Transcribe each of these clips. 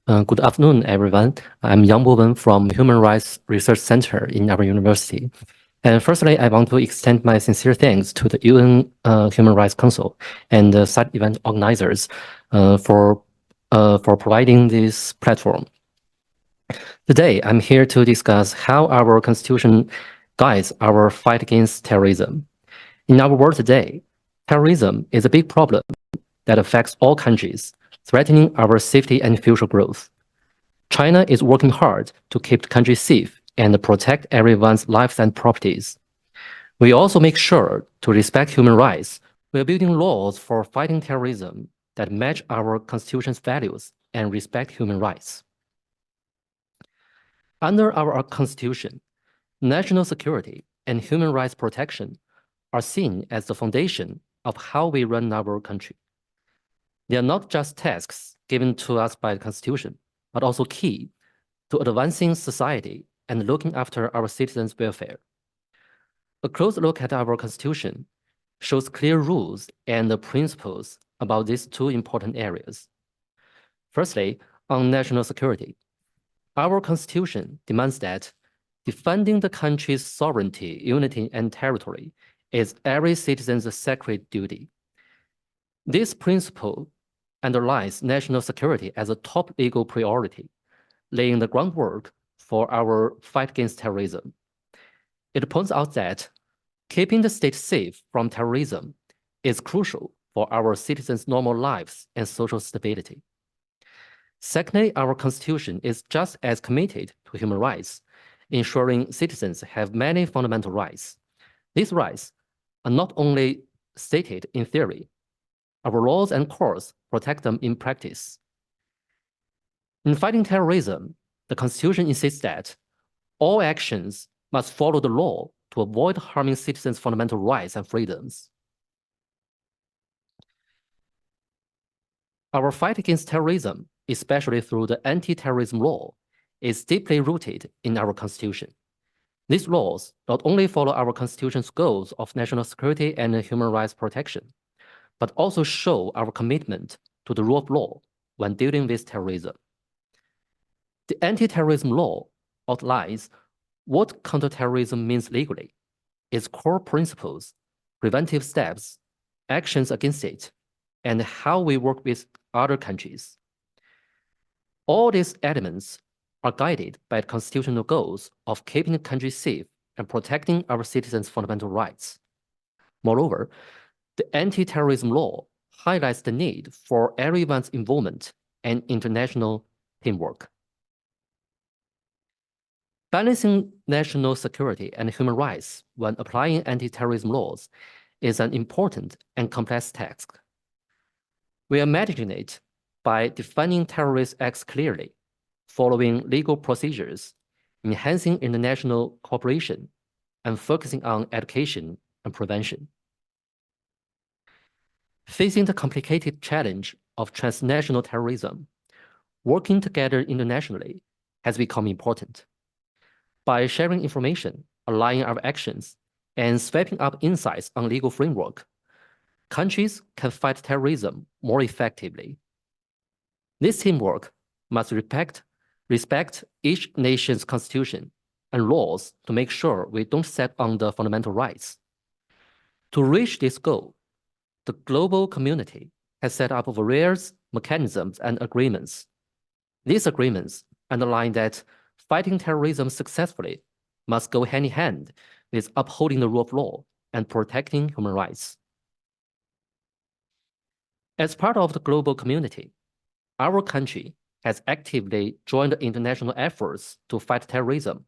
Good afternoon, everyone. I'm Yang Bowen from Human Rights Research Center in our university. And firstly, I want to extend my sincere thanks to the UN Human Rights Council and the side event organizers for providing this platform. Today, I'm here to discuss how our Constitution guides our fight against terrorism. In our world today, terrorism is a big problem that affects all countries, threatening our safety and future growth. China is working hard to keep the country safe and protect everyone's lives and properties. We also make sure to respect human rights. We are building laws for fighting terrorism that match our Constitution's values and respect human rights. Under our Constitution, national security and human rights protection are seen as the foundation of how we run our country. They are not just tasks given to us by the Constitution, but also key to advancing society and looking after our citizens' welfare. A close look at our Constitution shows clear rules and principles about these two important areas. Firstly, on national security, our Constitution demands that defending the country's sovereignty, unity, and territory is every citizen's sacred duty. This principle underlies national security as a top legal priority, laying the groundwork for our fight against terrorism. It points out that keeping the state safe from terrorism is crucial for our citizens' normal lives and social stability. Secondly, our Constitution is just as committed to human rights, ensuring citizens have many fundamental rights. These rights are not only stated in theory, our laws and courts protect them in practice. In fighting terrorism, the Constitution insists that all actions must follow the law to avoid harming citizens' fundamental rights and freedoms. Our fight against terrorism, especially through the anti-terrorism law, is deeply rooted in our Constitution. These laws not only follow our Constitution's goals of national security and human rights protection, but also show our commitment to the rule of law when dealing with terrorism. The anti-terrorism law outlines what counterterrorism means legally, its core principles, preventive steps, actions against it, and how we work with other countries. All these elements are guided by the constitutional goals of keeping the country safe and protecting our citizens' fundamental rights. Moreover, the anti-terrorism law highlights the need for everyone's involvement and international teamwork. Balancing national security and human rights when applying anti-terrorism laws is an important and complex task. We are managing it by defining terrorist acts clearly, following legal procedures, enhancing international cooperation, and focusing on education and prevention. Facing the complicated challenge of transnational terrorism, working together internationally has become important. By sharing information, aligning our actions, and swapping up insights on legal framework, countries can fight terrorism more effectively. This teamwork must respect each nation's constitution and laws to make sure we don't step on the fundamental rights. To reach this goal, the global community has set up various mechanisms and agreements. These agreements underline that fighting terrorism successfully must go hand in hand with upholding the rule of law and protecting human rights. As part of the global community, our country has actively joined international efforts to fight terrorism,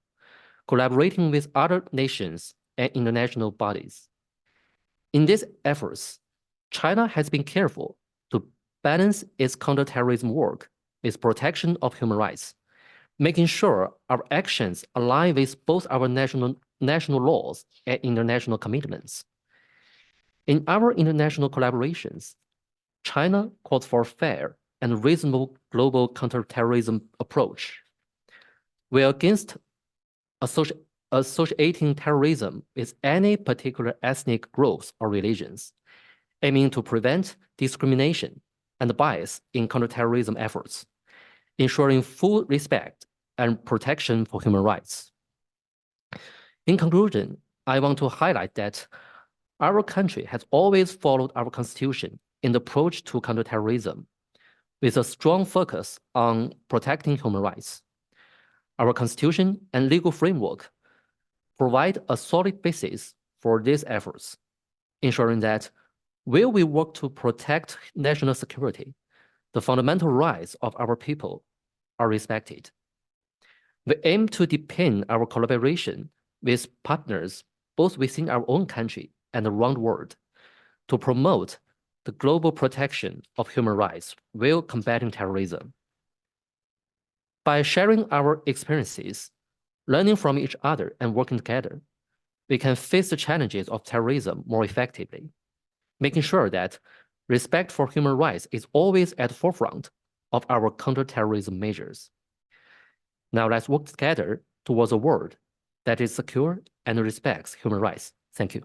collaborating with other nations and international bodies. In these efforts, China has been careful to balance its counterterrorism work with protection of human rights, making sure our actions align with both our national laws and international commitments. In our international collaborations, China calls for a fair and reasonable global counterterrorism approach. We are against associating terrorism with any particular ethnic groups or religions, aiming to prevent discrimination and bias in counterterrorism efforts. ensuring full respect and protection for human rights. In conclusion, I want to highlight that our country has always followed our Constitution in the approach to counterterrorism, with a strong focus on protecting human rights. Our Constitution and legal framework provide a solid basis for these efforts, ensuring that while we work to protect national security, the fundamental rights of our people are respected. We aim to deepen our collaboration with partners both within our own country and around the world to promote the global protection of human rights while combating terrorism. By sharing our experiences, learning from each other, and working together, we can face the challenges of terrorism more effectively, making sure that respect for human rights is always at the forefront of our counterterrorism measures. Now let's work together towards a world that is secure and respects human rights. Thank you.